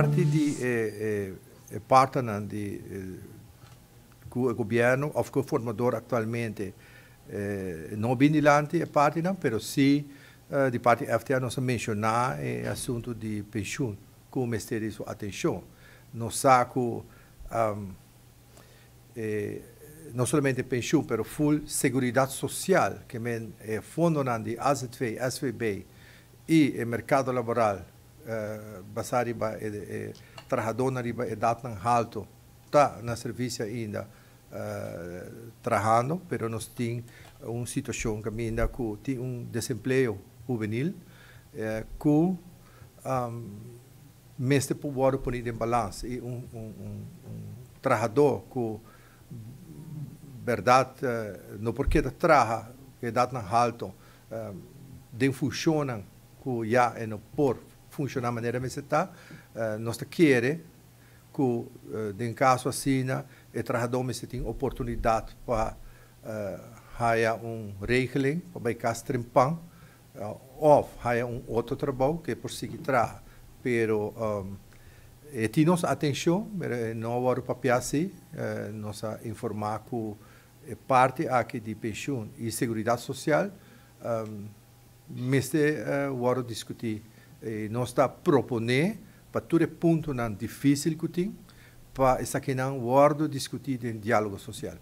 parte di partner di il governo of il formador attualmente non vindilanti e partner, però sì di parte FTA non si menziona l'assunto di pensione come stare su attenzione. Non sa che non solamente pensione, però full seguridad social, che è fondo di AZ2, SVB e il mercato laboral, basare e trabajador e dato alto, sta na servizio ainda trabalhando, pero nós tem uma situação que ainda tem desemprego juvenil, que mestre pode pôr em balanço e trabalhador que verdade não porque trabalha que dá na alto de funciona que já é no por funcionar da maneira que está nós queremos que em caso assim o trabalhador tem oportunidade para ter regeling para casa trempan ou ter outro trabalho que por seguir trabalhar pero e nossa atenção não há papel assim nós informar que parte aqui de pensão e seguridade social mas vamos discutir nós está propondo para todo ponto não difícil que tem para essa que não vamos discutir em diálogo social